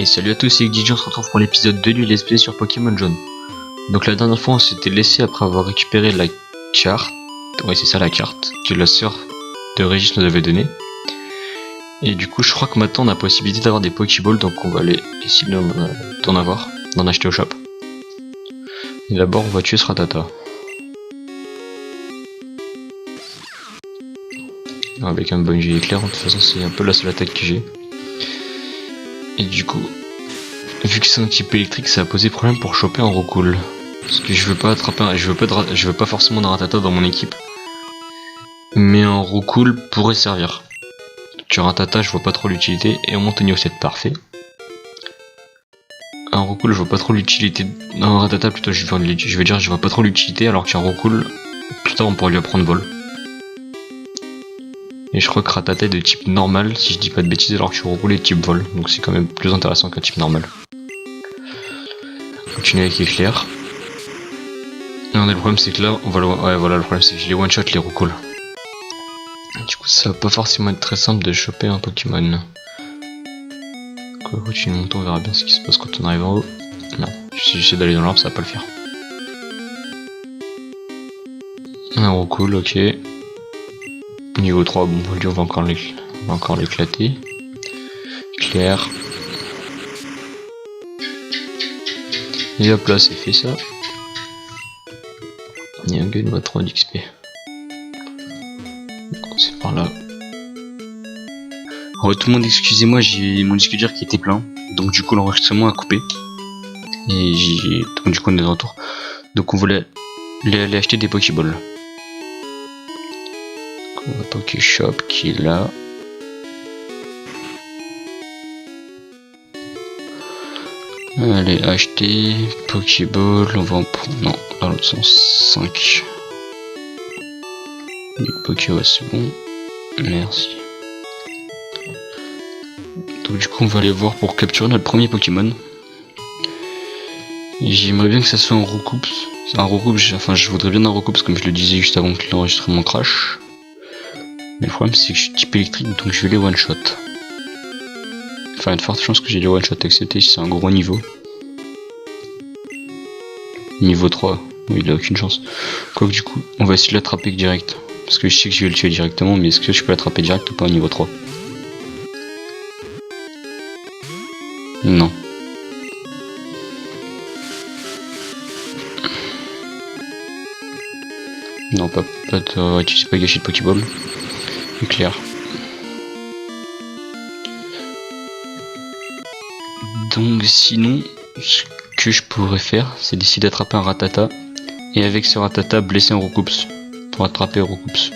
Et salut à tous, c'est DJ, on se retrouve pour l'épisode 2 du Let's Play sur Pokémon Jaune. Donc la dernière fois on s'était laissé après avoir récupéré la carte, ouais c'est ça la carte, que la sœur de Régis nous avait donnée. Et du coup je crois que maintenant on a la possibilité d'avoir des Pokéballs, donc on va aller essayer d'en acheter au shop. Et d'abord on va tuer ce Rattata. Avec un bon jet éclair, de toute façon c'est un peu la seule attaque que j'ai. Et du coup, vu que c'est un type électrique, ça a posé problème pour choper un Roucoule. Parce que je veux pas attraper je veux pas forcément un Rattata dans mon équipe. Mais un Roucoule pourrait servir. Sur Rattata, je vois pas trop l'utilité. Et un Montonio 7, parfait. Un Roucoule, je vois pas trop l'utilité. Non, un Rattata plutôt, je vais dire, je vois pas trop l'utilité. Alors qu'un Roucoule, plus tard on pourrait lui apprendre vol. Et je crois que Rattata est de type normal, si je dis pas de bêtises, alors que Roucoule est de type vol. Donc c'est quand même plus intéressant qu'un type normal. Continuer avec éclair. Et le problème c'est que là, on va le... Ouais voilà, le problème c'est que je les one shot les Roucoule. Du coup ça va pas forcément être très simple de choper un Pokémon. Quoi, continue de monter, on verra bien ce qui se passe quand on arrive en haut. Non, si j'essaie d'aller dans l'arbre ça va pas le faire. Un Roucoule, ok. Niveau 3, bon, on va encore l'éclater. Clair. Et hop là, c'est fait ça. Il y a un gun, 3 d'XP. C'est par là. Alors, tout le monde, excusez-moi, j'ai mon disque dur qui était plein. Donc, du coup, l'enregistrement a coupé. Et donc, du coup, on est de retour. Donc, on voulait aller acheter des Pokéballs. On va Pokéshop qui est là. Allez, acheter Pokéball, on va en prendre. Non, dans l'autre sens, 5. Ok, ouais, c'est bon. Merci. Donc, du coup, on va aller voir pour capturer notre premier Pokémon. J'aimerais bien que ça soit un Roucoups. Enfin, je voudrais bien un Roucoups, comme je le disais juste avant que l'enregistrement crash. Mais le problème c'est que je suis type électrique, donc je vais les one shot. Enfin, il y a de fortes chances que j'ai les one shot acceptés si c'est un gros niveau. Niveau 3, oui, il a aucune chance. Quoique du coup, on va essayer de l'attraper direct. Parce que je sais que je vais le tuer directement, mais est-ce que je peux l'attraper direct ou pas au niveau 3? Non. Non, pas de... tu sais pas gâcher de Pokéball. Clair. Donc sinon, ce que je pourrais faire, c'est d'essayer d'attraper un Rattata. Et avec ce Rattata, blesser un Roucoups. Pour attraper un Roucoups.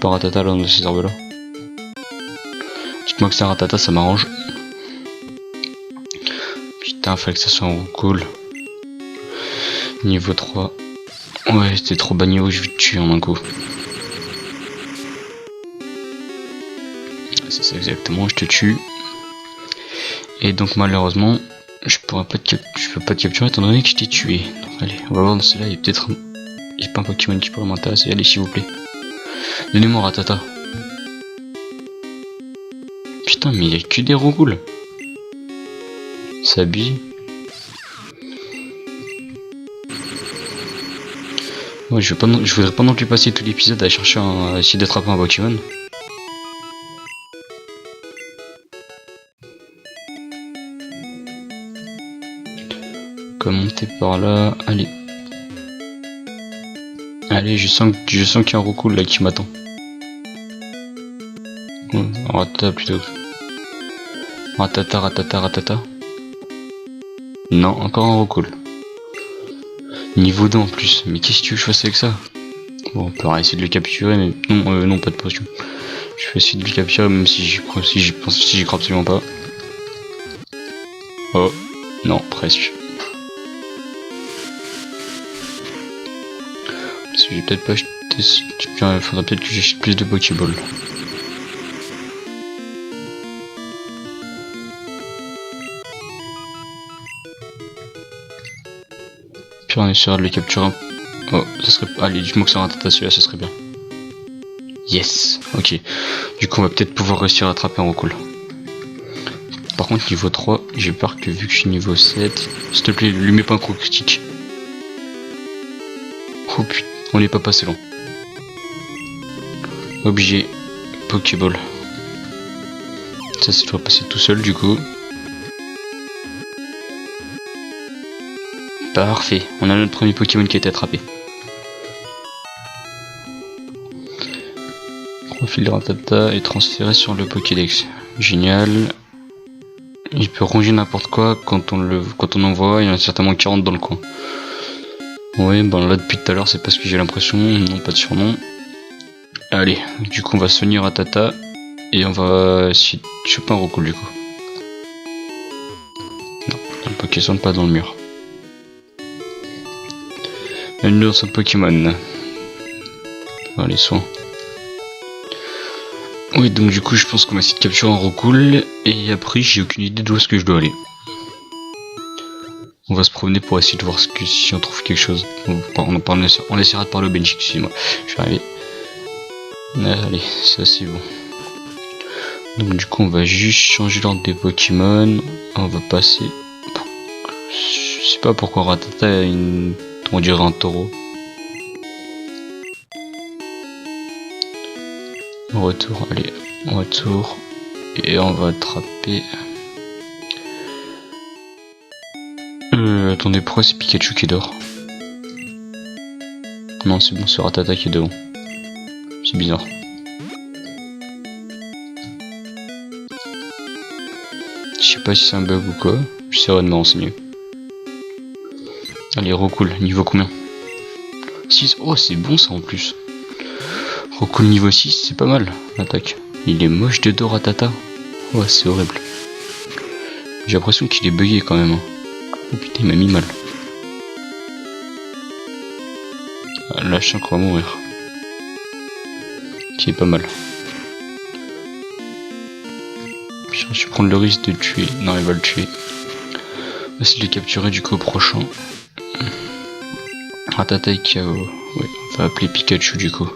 Pas un Rattata là dans ces arbres là. Dites-moi que c'est un Rattata, ça m'arrange. Putain, fallait que ça soit un Roucoule. Niveau 3. Ouais, c'était trop bas niveau, je vais te tuer en un coup. C'est ça exactement, je te tue. Et donc malheureusement, je peux pas te capturer étant donné que je t'ai tué. Donc allez, on va voir dans celui-là, il y a peut-être pas un Pokémon qui pourrait m'intéresser. Allez s'il vous plaît. Donnez-moi un Rattata. Putain mais il y a que des Roucoules. C'est abusé. Ouais, je voudrais pas non plus passer tout l'épisode à chercher à essayer d'attraper un Pokémon. Monter par là, allez. Allez, je sens qu'il y a un Roucoule là qui m'attend. Rattata plutôt. Rattata. Non, encore un Roucoule. Niveau 2 en plus, mais qu'est-ce que tu veux que je fasse avec ça? Bon, on peut essayer de le capturer, mais non, non, pas de potion. Je vais essayer de le capturer même si j'y crois absolument pas. Oh, non, presque. Parce que j'ai peut-être pas acheté... Il faudra peut-être que j'achète plus de Pokéballs. Puis on essaiera de le capturer. Oh, ça serait... Allez, dis-moi que c'est un Rattata celui-là, ça serait bien. Yes, ok. Du coup, on va peut-être pouvoir réussir à attraper un Roucoule. Par contre niveau 3, j'ai peur que vu que je suis niveau 7, s'il te plaît, lui mets pas un coup critique. Oh putain, on n'est pas passé loin. Objet, Pokéball. Ça doit passer tout seul du coup. Parfait, on a notre premier Pokémon qui a été attrapé. Profil de Rattata est transféré sur le Pokédex. Génial. Il peut ronger n'importe quoi quand on envoie, il y en a certainement 40 dans le coin. Ouais, ben là depuis tout à l'heure c'est pas ce que j'ai l'impression, non pas de surnom. Allez, du coup on va soigner Rattata et on va essayer de choper un Rocool du coup. Non, un Pokéson pas dans le mur. Bienvenue dans ce Pokémon. Allez, soin. Oui, donc du coup je pense qu'on va essayer de capturer un Rocool et après j'ai aucune idée d'où est-ce que je dois aller. On va se promener pour essayer de voir si on trouve quelque chose. On essaiera de parler au Benji, excusez-moi. Je vais arriver. Allez, ça c'est bon. Donc du coup on va juste changer l'ordre des Pokémon. On va passer... Je sais pas pourquoi Rattata a une... on dirait un taureau. Retour, allez, retour. Et on va attraper... attendez, pourquoi c'est Pikachu qui dort? Non, c'est bon, c'est Rattata qui est devant. C'est bizarre. Je sais pas si c'est un bug ou quoi, j'essaierai de me renseigner. Allez, Rocool, niveau combien? 6, oh c'est bon ça en plus. Rocool niveau 6, c'est pas mal, l'attaque. Il est moche de dos Rattata. Ouais, c'est horrible. J'ai l'impression qu'il est bugué quand même. Hein. Oh putain, il m'a mis mal. Ah, là, je sens qu'on va mourir. Qui est pas mal. Je vais prendre le risque de le tuer. Non, il va le tuer. On va essayer de le capturer du coup au prochain. Rattata et KO. Ouais, on va appeler Pikachu du coup.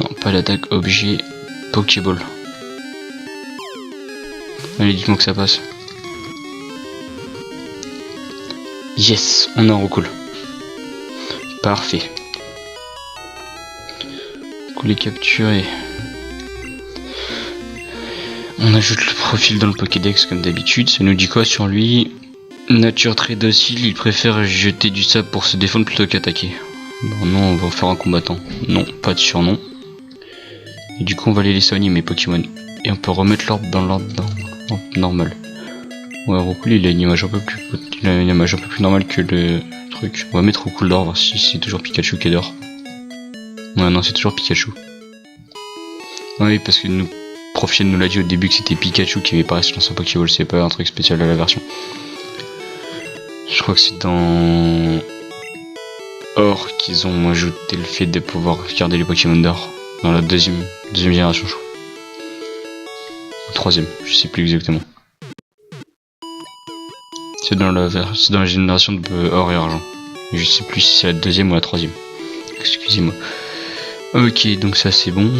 Non, pas l'attaque, objet, Pokéball. Allez, dites-moi que ça passe. Yes, on a un Rocool. Parfait. On les capturer. On ajoute le profil dans le Pokédex comme d'habitude. Ça nous dit quoi sur lui? Nature très docile, il préfère jeter du sable pour se défendre plutôt qu'attaquer. Bon non, on va faire un combattant. Non, pas de surnom. Et du coup on va les laisser soigner mes Pokémon. Et on peut remettre l'ordre dans l'ordre normal. Ouais, Rocool il a une image un peu plus normale que le truc. On va mettre Rocool d'or, voir si c'est toujours Pikachu qui est d'or. Ouais non, c'est toujours Pikachu. Oui, parce que Profiel nous l'a dit au début que c'était Pikachu qui avait pas resté dans son Pokéball, c'est pas un truc spécial à la version. Je crois que c'est dans Or qu'ils ont ajouté le fait de pouvoir garder les Pokémon d'or. Dans la deuxième génération, je crois. Ou troisième, je sais plus exactement. C'est dans la génération de or et argent. Je sais plus si c'est la deuxième ou la troisième. Excusez-moi. Ok, donc ça c'est bon.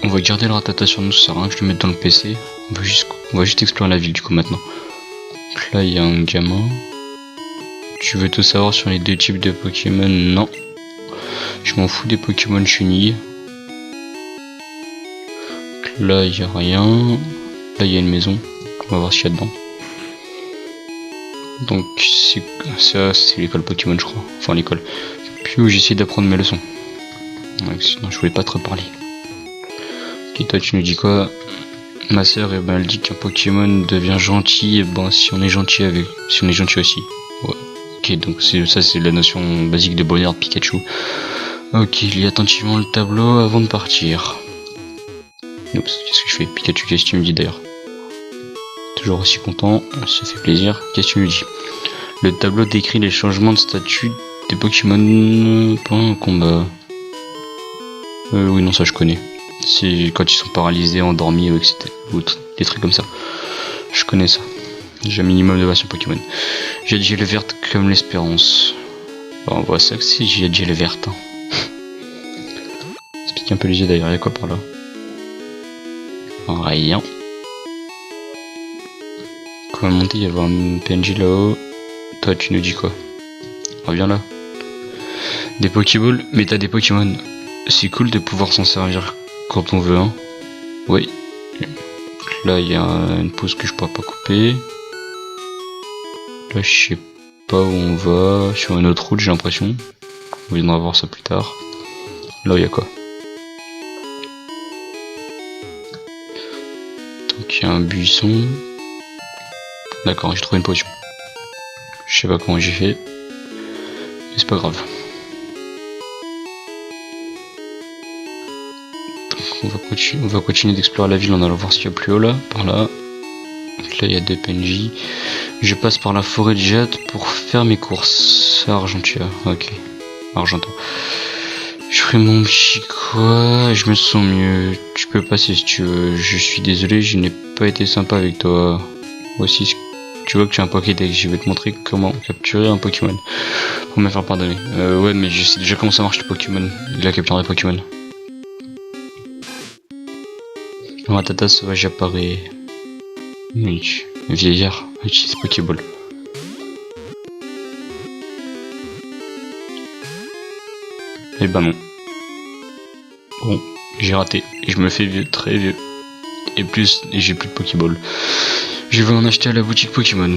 On va garder le Rattata sur nous, ça sert à rien que je le mette dans le PC. On va juste explorer la ville du coup maintenant. Donc là il y a un gamin. Tu veux tout savoir sur les deux types de Pokémon? Non. Je m'en fous des Pokémon chenilles. Là il y a rien. Là il y a une maison. On va voir ce qu'il y a dedans. Donc ça c'est l'école Pokémon je crois. Enfin l'école. Puis où j'essaie d'apprendre mes leçons. Ouais, sinon je voulais pas trop parler. Ok, toi tu nous dis quoi? Ma sœur, et ben elle dit qu'un Pokémon devient gentil, et ben si on est gentil aussi. Ouais. Ok, donc ça c'est la notion basique de bonheur de Pikachu. Ok, lis attentivement le tableau avant de partir. Oups, qu'est-ce que je fais? Pikachu, qu'est-ce que tu me dis d'ailleurs? Toujours aussi content, ça fait plaisir. Qu'est-ce que tu me dis? Le tableau décrit les changements de statut des Pokémon pendant un combat. Oui, non, ça je connais. C'est quand ils sont paralysés, endormis, etc. Ou des trucs comme ça. Je connais ça. J'ai un minimum de version Pokémon. J'ai Gel verte comme l'espérance. Bon, on voit ça que c'est J'ai Gel verte. Hein. pique un peu les yeux d'ailleurs, y'a quoi par là? Rien. Comment monter? Il y avait un PNJ là-haut. Toi tu nous dis quoi? Reviens là. Des Pokéballs, mais t'as des Pokémon. C'est cool de pouvoir s'en servir quand on veut, hein. Oui. Là il y a une pause que je pourrais pas couper. Là je sais pas où on va. Sur une autre route j'ai l'impression. On viendra voir ça plus tard. Là il y a quoi? Donc il y a un buisson. D'accord, j'ai trouvé une potion. Je sais pas comment j'ai fait. Mais c'est pas grave. Donc on va continuer d'explorer la ville en allant voir ce qu'il y a plus haut là, par là. Donc là il y a deux PNJ. Je passe par la forêt de jade pour faire mes courses. Argentia, ok. Argento. Je ferai mon petit quoi, je me sens mieux. Tu peux passer si tu veux. Je suis désolé, je n'ai pas été sympa avec toi. Aussi, tu vois que tu as un Pokédex, je vais te montrer comment capturer un Pokémon. Pour me faire pardonner. Ouais, mais je sais déjà comment ça marche les Pokémon. La capture des Pokémon. Ratata sauvage apparaît. Oui, vieillard, utilise Pokéball. Et bah non. Bon, j'ai raté. Et je me fais vieux, très vieux. Et j'ai plus de Pokéball. Je vais en acheter à la boutique Pokémon.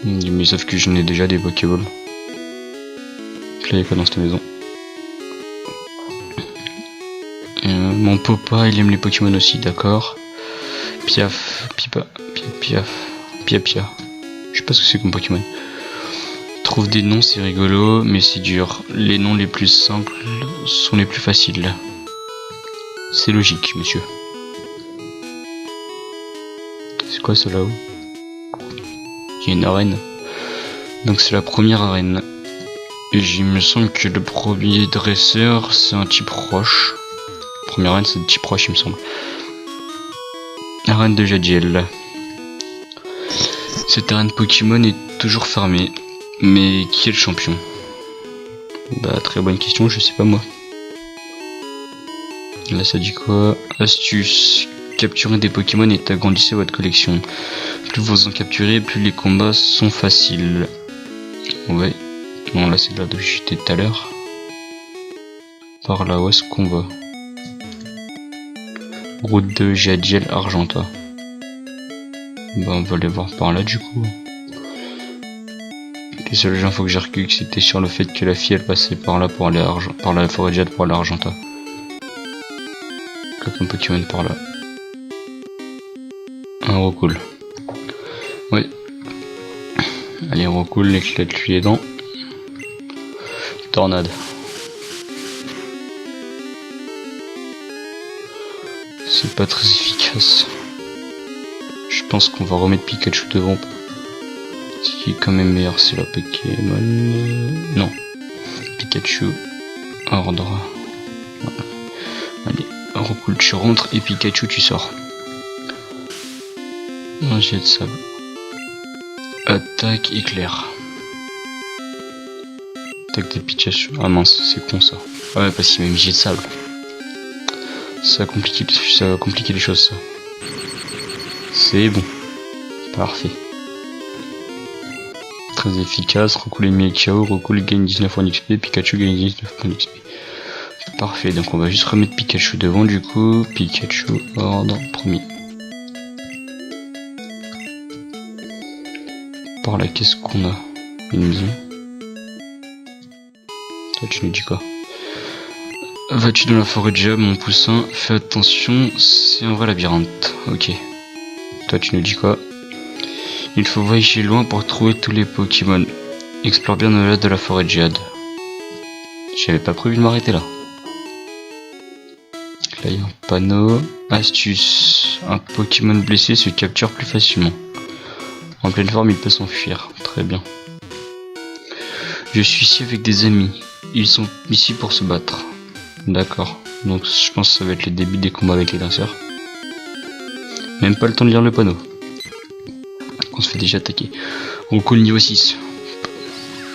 Mais sauf que je n'ai déjà des Pokéball. Là il y a quoi dans cette maison? Mon papa il aime les Pokémon aussi, d'accord. Piaf, Pipa, Piaf, Pia. Je sais pas ce que c'est comme Pokémon. Trouve des noms, c'est rigolo, mais c'est dur. Les noms les plus simples sont les plus faciles. C'est logique, monsieur. C'est quoi ça là-haut? Il y a une arène. Donc c'est la première arène. Et il me semble que le premier dresseur c'est un type roche. Première arène c'est un type roche il me semble. Arène de Jadiel. Cette arène Pokémon est toujours fermée. Mais qui est le champion? Bah très bonne question, je sais pas moi. Là ça dit quoi? Astuce. Capturer des Pokémon et agrandissez votre collection. Plus vous en capturez, plus les combats sont faciles. Ouais. Non là c'est là où j'étais tout à l'heure. Par là où est-ce qu'on va? Route de Jadiel Argenta. Bah on va aller voir par là du coup. Les seules infos que j'ai recueillies c'était sur le fait que la fille elle passait par là pour aller par la forêt de Jade pour aller à Argenta. Comme un Pokémon par là. Un Rocool. Oui. Allez Rocool, éclate-lui les dents. Tornade. C'est pas très efficace. Je pense qu'on va remettre Pikachu devant. Ce qui est quand même meilleur, c'est la Pokémon. Non. Pikachu. Ordre. Voilà. Allez, Rocool, tu rentres et Pikachu, tu sors. Un jet de sable. Attaque éclair. Attaque de Pikachu. Ah mince, c'est con ça. Ouais, parce qu'il m'a mis jet de sable. Ça va compliquer les choses ça. C'est bon. Parfait. Très efficace. Rocool est mis KO. Rocool gagne 19 points d'XP. Pikachu gagne 19 points d'XP. Parfait. Donc on va juste remettre Pikachu devant du coup. Pikachu ordre premier. Par là, qu'est-ce qu'on a? Une maison. Toi, tu nous dis quoi? Vas-tu dans la forêt de Jade, mon poussin? Fais attention, c'est un vrai labyrinthe. Ok. Toi, tu nous dis quoi? Il faut voyager loin pour trouver tous les Pokémon. Explore bien au-delà de la forêt de Jade. J'avais pas prévu de m'arrêter là. Là, il y a un panneau. Astuce. Un Pokémon blessé se capture plus facilement. En pleine forme, il peut s'enfuir. Très bien. Je suis ici avec des amis. Ils sont ici pour se battre. D'accord. Donc je pense que ça va être le début des combats avec les danseurs. Même pas le temps de lire le panneau. On se fait déjà attaquer. Rocool niveau 6.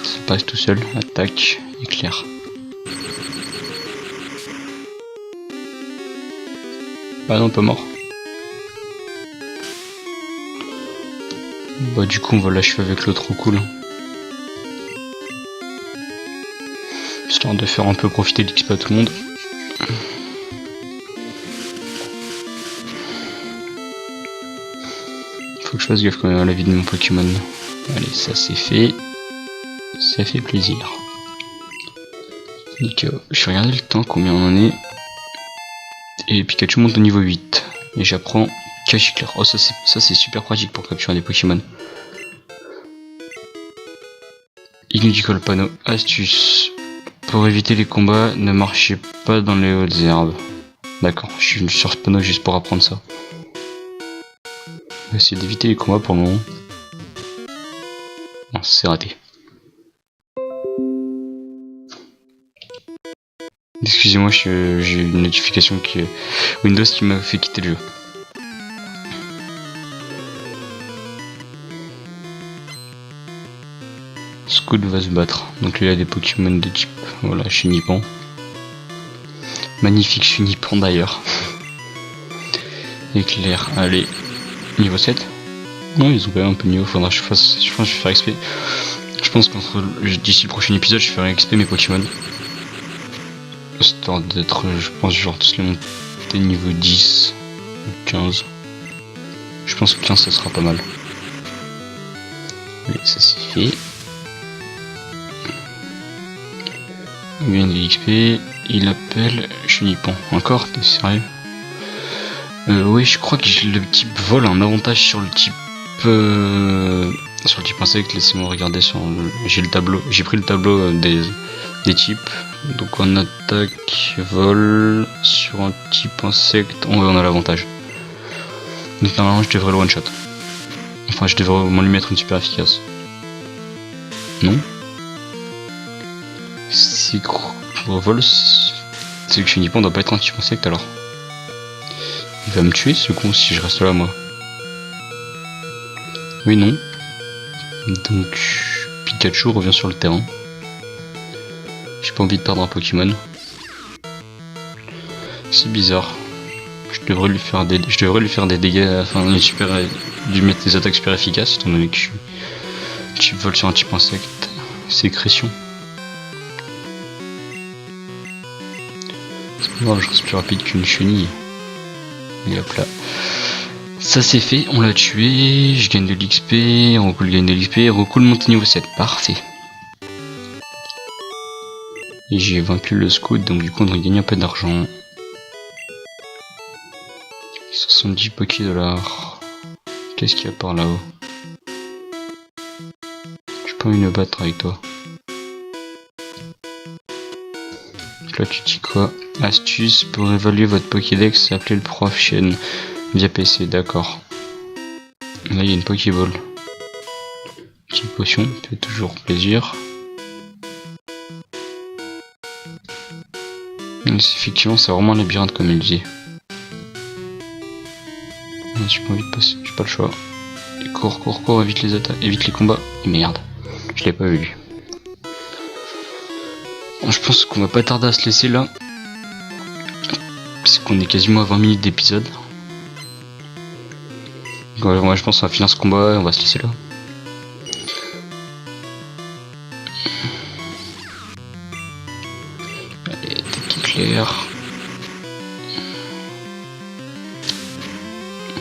Ça passe tout seul. Attaque. Éclair. Bah non, pas mort. Bah du coup on va l'achever avec l'autre trop cool. Histoire de faire un peu profiter de l'XP à tout le monde. Faut que je fasse gaffe quand même à la vie de mon Pokémon. Allez, ça c'est fait. Ça fait plaisir. Donc, je vais regarder le temps, combien on en est. Et Pikachu monte au niveau 8. Et j'apprends Cache-Éclair. Oh, ça c'est super pratique pour capturer des Pokémon. Inutical panneau. Astuce. Pour éviter les combats, ne marchez pas dans les hautes herbes. D'accord, je suis venu sur ce panneau juste pour apprendre ça. On va essayer d'éviter les combats pour le moment. Non, c'est raté. Excusez-moi, j'ai eu une notification Windows qui m'a fait quitter le jeu. Scout va se battre. Donc lui il a des Pokémon de type, voilà, Chenipan. Magnifique Chenipan d'ailleurs. Éclair, allez. Niveau 7. Non, ils ont quand même un peu de niveau, faudra que je fasse. Je pense que je vais faire XP. Je pense qu'entre d'ici le prochain épisode, je ferai XP mes Pokémon. Histoire d'être, je pense, genre tous les monter niveau 10 ou 15. Je pense que 15 ça sera pas mal. Allez, ça c'est fait. Il vient de l'XP, il appelle Chenipan. Encore? T'es sérieux? Oui, je crois que le type vol a un avantage sur le type insecte. Laissez-moi regarder sur j'ai le tableau. J'ai pris le tableau des types. Donc en attaque, vol, sur un type insecte, on a l'avantage. Donc normalement je devrais le one shot. Enfin je devrais au moins lui mettre une super efficace. Non? C'est gros. Pour vol, c'est que Chenipan doit pas être un type insecte alors. Il va me tuer ce con si je reste là moi. Oui non. Donc Pikachu revient sur le terrain. J'ai pas envie de perdre un Pokémon. C'est bizarre. Je devrais lui faire des dégâts afin de lui mettre des attaques super efficaces étant donné que je suis type vol sur un type insecte. Sécrétion. C'est pas grave, je reste plus rapide qu'une chenille. Et hop là. Ça c'est fait, on l'a tué, je gagne de l'XP, Recool gagne de l'XP, Recool monte niveau 7, parfait. Et j'ai vaincu le scout, donc du coup on a gagné un peu d'argent. 70 $. Qu'est-ce qu'il y a par là-haut? J'ai pas envie de me battre avec toi. Là tu dis quoi? Astuce pour évaluer votre Pokédex, appelez le prof Chen via PC, d'accord. Là il y a une Pokéball. Petite potion, fait toujours plaisir. Effectivement c'est vraiment un labyrinthe comme il dit. J'ai pas envie de passer, j'ai pas le choix. Et cours, évite les attaques, évite les combats. Et merde, je l'ai pas vu lui. Je pense qu'on va pas tarder à se laisser là. Parce qu'on est quasiment à 20 minutes d'épisode. Moi je pense qu'on va finir ce combat et on va se laisser là. Allez, attaque éclair.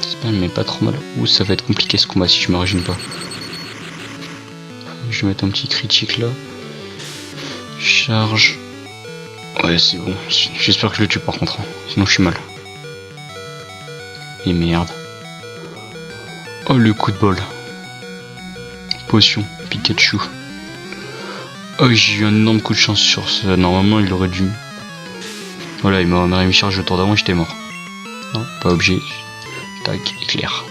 J'espère mais pas trop mal. Ouh, ça va être compliqué ce combat si je me régène pas. Je vais mettre un petit critique là. Charge. Ouais c'est bon. J'espère que je le tue par contre. Sinon je suis mal. Et merde. Oh le coup de bol. Potion. Pikachu. Oh j'ai eu un énorme coup de chance sur ça. Normalement il aurait dû. Voilà il m'a mis charge le tour d'avant et j'étais mort. Non, pas objet. Tac, éclair.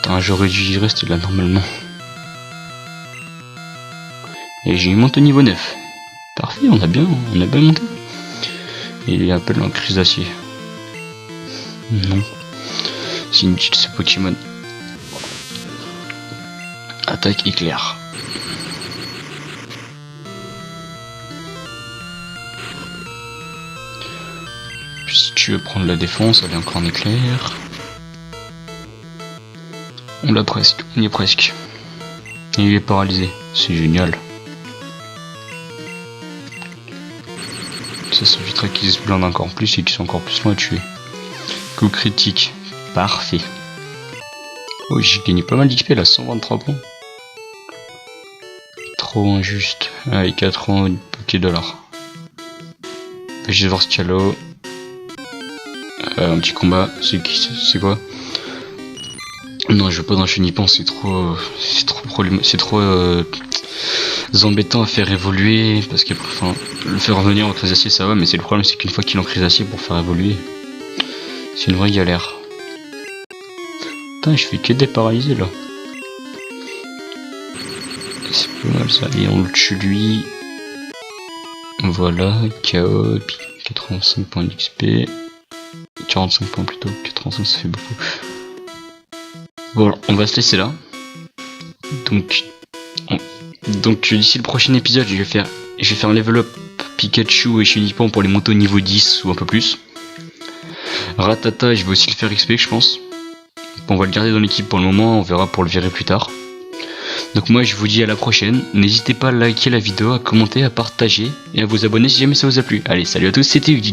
Putain j'aurais dû y rester là normalement. Et j'ai monté au niveau 9. Parfait, on a bien monté. Et il appelle un crise d'acier. Non. C'est inutile ce Pokémon. Attaque éclair. tu veux prendre la défense, allez encore en éclair. On l'a presque, on y est presque. Et il est paralysé, c'est génial. Ça s'évitera qu'ils se blindent encore plus et qu'ils sont encore plus loin à tuer. Coup critique, parfait. Oh, j'ai gagné pas mal d'XP là, 123 points. Trop injuste. Allez, 4 ans, $. Je vais voir ce qu'il y a là. Un petit combat, c'est quoi? Non, je veux pas d'un chenipan, c'est trop embêtant à faire évoluer, parce que enfin, le faire revenir en crise d'acier ça va, mais c'est le problème, c'est qu'une fois qu'il est en crise d'acier pour faire évoluer, c'est une vraie galère. Putain, je fais que des paralysés là. C'est pas mal ça, et on le tue lui. Voilà, KO, puis 85 points d'XP. 45 points plutôt, 85 ça fait beaucoup. Bon, on va se laisser là. Donc d'ici le prochain épisode, je vais faire un level up Pikachu et Chenipan pour les monter au niveau 10 ou un peu plus. Ratata, je vais aussi le faire XP, je pense. Bon, on va le garder dans l'équipe pour le moment, on verra pour le virer plus tard. Donc moi je vous dis à la prochaine, n'hésitez pas à liker la vidéo, à commenter, à partager et à vous abonner si jamais ça vous a plu. Allez, salut à tous, c'était Udi.